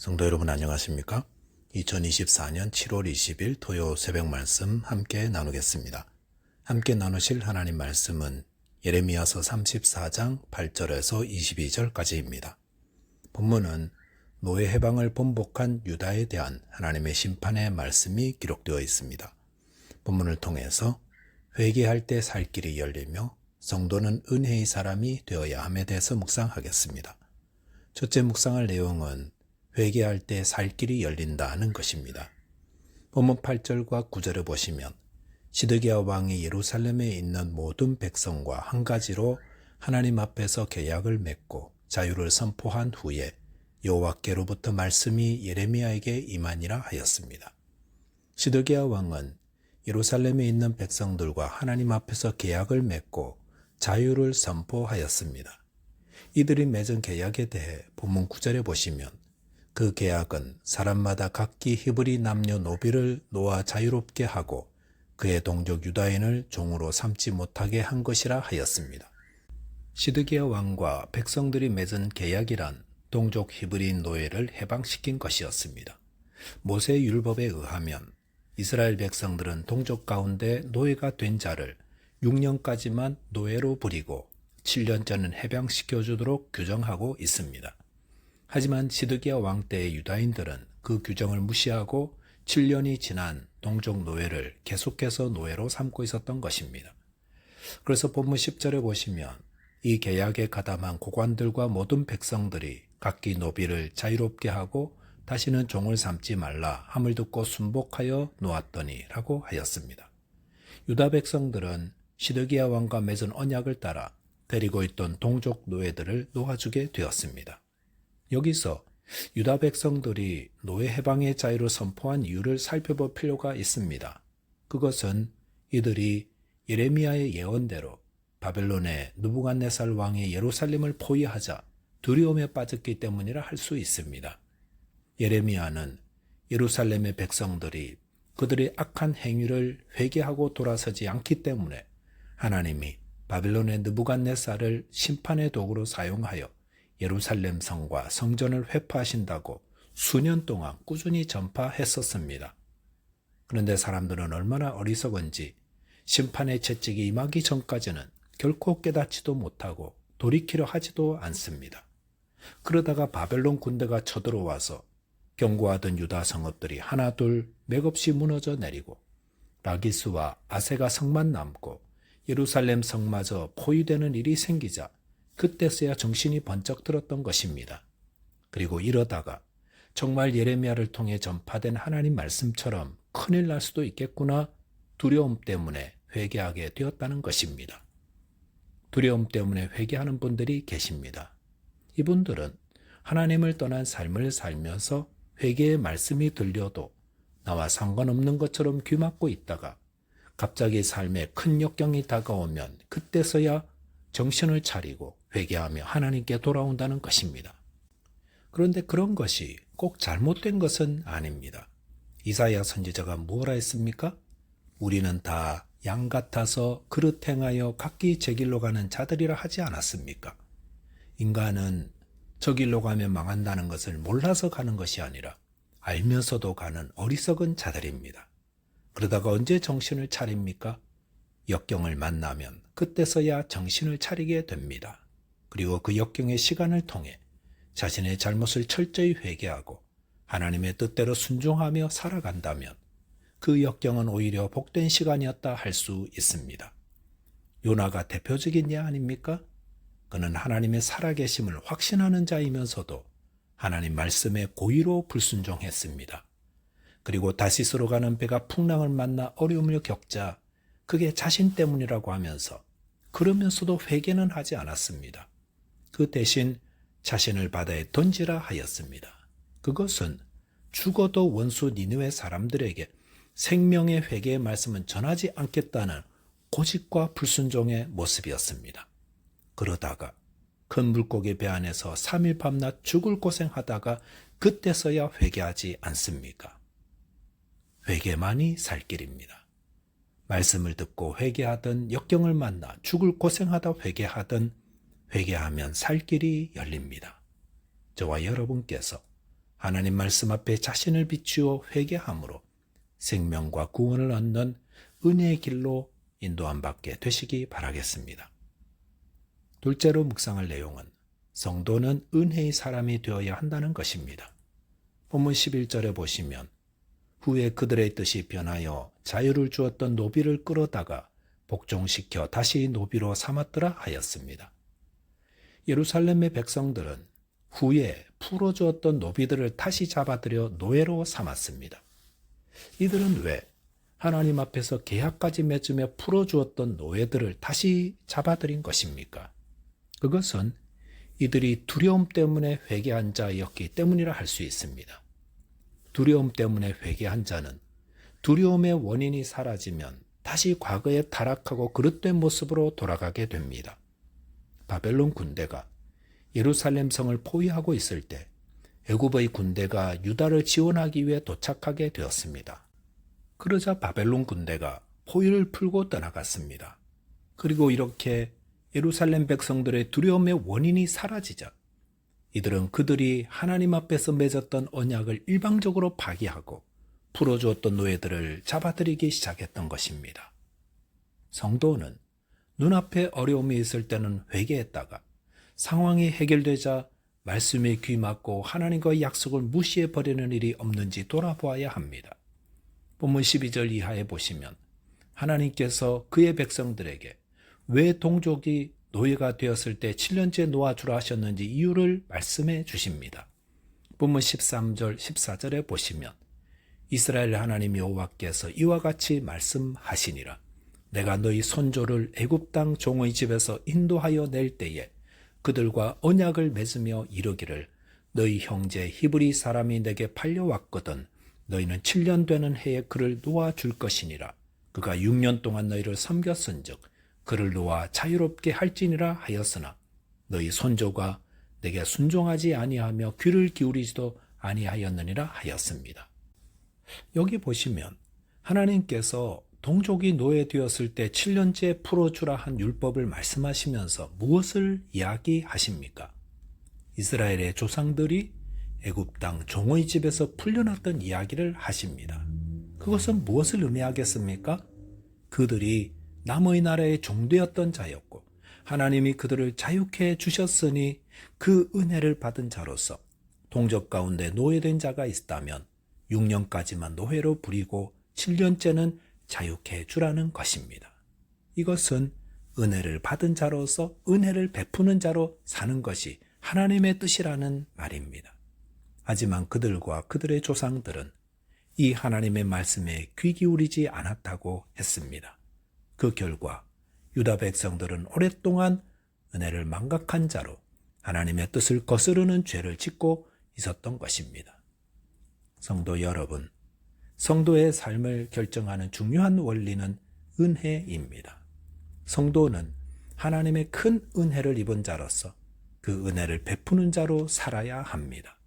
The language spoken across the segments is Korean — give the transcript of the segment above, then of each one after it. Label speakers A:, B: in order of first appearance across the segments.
A: 성도 여러분 안녕하십니까? 2024년 7월 20일 토요 새벽 말씀 함께 나누겠습니다. 함께 나누실 하나님 말씀은 예레미야서 34장 8절에서 22절까지입니다. 본문은 노예 해방을 번복한 유다에 대한 하나님의 심판의 말씀이 기록되어 있습니다. 본문을 통해서 회개할 때 살 길이 열리며 성도는 은혜의 사람이 되어야 함에 대해서 묵상하겠습니다. 첫째 묵상할 내용은 회개할 때 살 길이 열린다는 것입니다. 본문 8절과 9절을 보시면 시드기야 왕이 예루살렘에 있는 모든 백성과 한 가지로 하나님 앞에서 계약을 맺고 자유를 선포한 후에 여호와께로부터 말씀이 예레미야에게 임하니라 하였습니다. 시드기야 왕은 예루살렘에 있는 백성들과 하나님 앞에서 계약을 맺고 자유를 선포하였습니다. 이들이 맺은 계약에 대해 본문 9절에 보시면 그 계약은 사람마다 각기 히브리 남녀노비를 놓아 자유롭게 하고 그의 동족 유다인을 종으로 삼지 못하게 한 것이라 하였습니다. 시드기야 왕과 백성들이 맺은 계약이란 동족 히브리 노예를 해방시킨 것이었습니다. 모세 율법에 의하면 이스라엘 백성들은 동족 가운데 노예가 된 자를 6년까지만 노예로 부리고 7년째는 해방시켜주도록 규정하고 있습니다. 하지만 시드기야 왕 때의 유다인들은 그 규정을 무시하고 7년이 지난 동족 노예를 계속해서 노예로 삼고 있었던 것입니다. 그래서 본문 10절에 보시면 이 계약에 가담한 고관들과 모든 백성들이 각기 노비를 자유롭게 하고 다시는 종을 삼지 말라 함을 듣고 순복하여 놓았더니 라고 하였습니다. 유다 백성들은 시드기야 왕과 맺은 언약을 따라 데리고 있던 동족 노예들을 놓아주게 되었습니다. 여기서 유다 백성들이 노예 해방의 자유를 선포한 이유를 살펴볼 필요가 있습니다. 그것은 이들이 예레미야의 예언대로 바벨론의 느부갓네살 왕이 예루살렘을 포위하자 두려움에 빠졌기 때문이라 할 수 있습니다. 예레미야는 예루살렘의 백성들이 그들의 악한 행위를 회개하고 돌아서지 않기 때문에 하나님이 바벨론의 느부갓네살을 심판의 도구로 사용하여 예루살렘 성과 성전을 회파하신다고 수년 동안 꾸준히 전파했었습니다. 그런데 사람들은 얼마나 어리석은지 심판의 채찍이 임하기 전까지는 결코 깨닫지도 못하고 돌이키려 하지도 않습니다. 그러다가 바벨론 군대가 쳐들어와서 견고하던 유다 성읍들이 하나둘 맥없이 무너져 내리고 라기스와 아세가 성만 남고 예루살렘 성마저 포위되는 일이 생기자 그때서야 정신이 번쩍 들었던 것입니다. 그리고 이러다가 정말 예레미야를 통해 전파된 하나님 말씀처럼 큰일 날 수도 있겠구나 두려움 때문에 회개하게 되었다는 것입니다. 두려움 때문에 회개하는 분들이 계십니다. 이분들은 하나님을 떠난 삶을 살면서 회개의 말씀이 들려도 나와 상관없는 것처럼 귀막고 있다가 갑자기 삶에 큰 역경이 다가오면 그때서야 정신을 차리고 회개하며 하나님께 돌아온다는 것입니다. 그런데 그런 것이 꼭 잘못된 것은 아닙니다. 이사야 선지자가 무엇라 했습니까? 우리는 다 양 같아서 그릇 행하여 각기 제 길로 가는 자들이라 하지 않았습니까? 인간은 저 길로 가면 망한다는 것을 몰라서 가는 것이 아니라 알면서도 가는 어리석은 자들입니다. 그러다가 언제 정신을 차립니까? 역경을 만나면 그때서야 정신을 차리게 됩니다. 그리고 그 역경의 시간을 통해 자신의 잘못을 철저히 회개하고 하나님의 뜻대로 순종하며 살아간다면 그 역경은 오히려 복된 시간이었다 할 수 있습니다. 요나가 대표적인 예 아닙니까? 그는 하나님의 살아계심을 확신하는 자이면서도 하나님 말씀에 고의로 불순종했습니다. 그리고 다시스로 가는 배가 풍랑을 만나 어려움을 겪자 그게 자신 때문이라고 하면서 그러면서도 회개는 하지 않았습니다. 그 대신 자신을 바다에 던지라 하였습니다. 그것은 죽어도 원수 니느웨 사람들에게 생명의 회개의 말씀은 전하지 않겠다는 고집과 불순종의 모습이었습니다. 그러다가 큰 물고기 배 안에서 3일 밤낮 죽을 고생하다가 그때서야 회개하지 않습니까? 회개만이 살 길입니다. 말씀을 듣고 회개하든 역경을 만나 죽을 고생하다 회개하든 회개하면 살 길이 열립니다. 저와 여러분께서 하나님 말씀 앞에 자신을 비추어 회개함으로 생명과 구원을 얻는 은혜의 길로 인도함 받게 되시기 바라겠습니다. 둘째로 묵상할 내용은 성도는 은혜의 사람이 되어야 한다는 것입니다. 본문 11절에 보시면 후에 그들의 뜻이 변하여 자유를 주었던 노비를 끌어다가 복종시켜 다시 노비로 삼았더라 하였습니다. 예루살렘의 백성들은 후에 풀어주었던 노비들을 다시 잡아들여 노예로 삼았습니다. 이들은 왜 하나님 앞에서 계약까지 맺으며 풀어주었던 노예들을 다시 잡아들인 것입니까? 그것은 이들이 두려움 때문에 회개한 자였기 때문이라 할 수 있습니다. 두려움 때문에 회개한 자는 두려움의 원인이 사라지면 다시 과거에 타락하고 그릇된 모습으로 돌아가게 됩니다. 바벨론 군대가 예루살렘 성을 포위하고 있을 때 애굽의 군대가 유다를 지원하기 위해 도착하게 되었습니다. 그러자 바벨론 군대가 포위를 풀고 떠나갔습니다. 그리고 이렇게 예루살렘 백성들의 두려움의 원인이 사라지자 이들은 그들이 하나님 앞에서 맺었던 언약을 일방적으로 파기하고 풀어주었던 노예들을 잡아들이기 시작했던 것입니다. 성도는 눈앞에 어려움이 있을 때는 회개했다가 상황이 해결되자 말씀에 귀 막고 하나님과의 약속을 무시해버리는 일이 없는지 돌아보아야 합니다. 본문 12절 이하에 보시면 하나님께서 그의 백성들에게 왜 동족이 노예가 되었을 때 7년째 놓아주라 하셨는지 이유를 말씀해 주십니다. 본문 13절 14절에 보시면 이스라엘 하나님 여호와께서 이와 같이 말씀하시니라. 내가 너희 손조를 애굽 땅 종의 집에서 인도하여 낼 때에 그들과 언약을 맺으며 이르기를 너희 형제 히브리 사람이 내게 팔려왔거든 너희는 7년 되는 해에 그를 놓아줄 것이니라. 그가 6년 동안 너희를 섬겼은즉 그를 놓아 자유롭게 할지니라 하였으나 너희 손조가 내게 순종하지 아니하며 귀를 기울이지도 아니하였느니라 하였습니다. 여기 보시면 하나님께서 동족이 노예되었을 때 7년째 풀어주라 한 율법을 말씀하시면서 무엇을 이야기하십니까? 이스라엘의 조상들이 애굽 땅 종의 집에서 풀려났던 이야기를 하십니다. 그것은 무엇을 의미하겠습니까? 그들이 남의 나라의 종되었던 자였고 하나님이 그들을 자유케 주셨으니 그 은혜를 받은 자로서 동족 가운데 노예된 자가 있다면 6년까지만 노예로 부리고 7년째는 자유케 주라는 것입니다. 이것은 은혜를 받은 자로서 은혜를 베푸는 자로 사는 것이 하나님의 뜻이라는 말입니다. 하지만 그들과 그들의 조상들은 이 하나님의 말씀에 귀 기울이지 않았다고 했습니다. 그 결과 유다 백성들은 오랫동안 은혜를 망각한 자로 하나님의 뜻을 거스르는 죄를 짓고 있었던 것입니다. 성도 여러분, 성도의 삶을 결정하는 중요한 원리는 은혜입니다. 성도는 하나님의 큰 은혜를 입은 자로서 그 은혜를 베푸는 자로 살아야 합니다.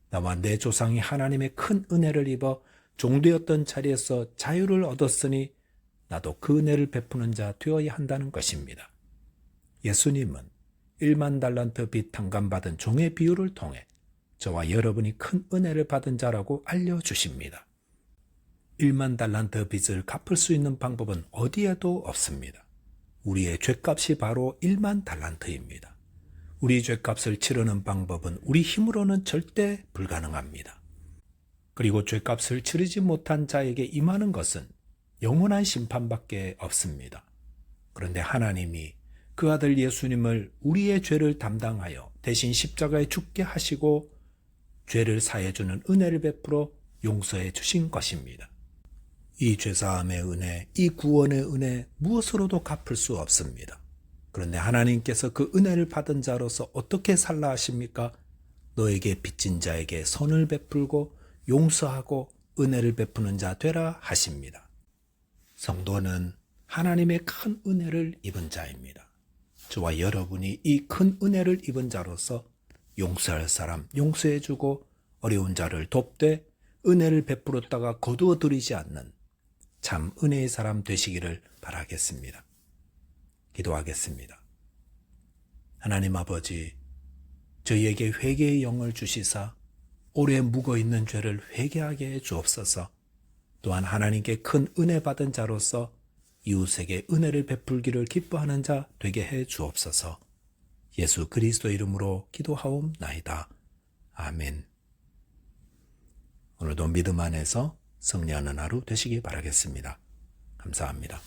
A: 나와 내 조상이 하나님의 큰 은혜를 입어 종되었던 자리에서 자유를 얻었으니 나도 그 은혜를 베푸는 자 되어야 한다는 것입니다. 예수님은 1만 달란트 빚 탕감받은 종의 비유를 통해 저와 여러분이 큰 은혜를 받은 자라고 알려주십니다. 1만 달란트 빚을 갚을 수 있는 방법은 어디에도 없습니다. 우리의 죗값이 바로 1만 달란트입니다. 우리 죗값을 치르는 방법은 우리 힘으로는 절대 불가능합니다. 그리고 죗값을 치르지 못한 자에게 임하는 것은 영원한 심판밖에 없습니다. 그런데 하나님이 그 아들 예수님을 우리의 죄를 담당하여 대신 십자가에 죽게 하시고 죄를 사해주는 은혜를 베풀어 용서해 주신 것입니다. 이 죄사함의 은혜, 이 구원의 은혜 무엇으로도 갚을 수 없습니다. 그런데 하나님께서 그 은혜를 받은 자로서 어떻게 살라 하십니까? 너에게 빚진 자에게 선을 베풀고 용서하고 은혜를 베푸는 자 되라 하십니다. 성도는 하나님의 큰 은혜를 입은 자입니다. 저와 여러분이 이 큰 은혜를 입은 자로서 용서할 사람 용서해주고 어려운 자를 돕되 은혜를 베풀었다가 거두어들이지 않는 참 은혜의 사람 되시기를 바라겠습니다. 기도하겠습니다. 하나님 아버지, 저희에게 회개의 영을 주시사 오래 묵어있는 죄를 회개하게 해 주옵소서. 또한 하나님께 큰 은혜 받은 자로서 이웃에게 은혜를 베풀기를 기뻐하는 자 되게 해 주옵소서. 예수 그리스도 이름으로 기도하옵나이다. 아멘. 오늘도 믿음 안에서 승리하는 하루 되시기 바라겠습니다. 감사합니다.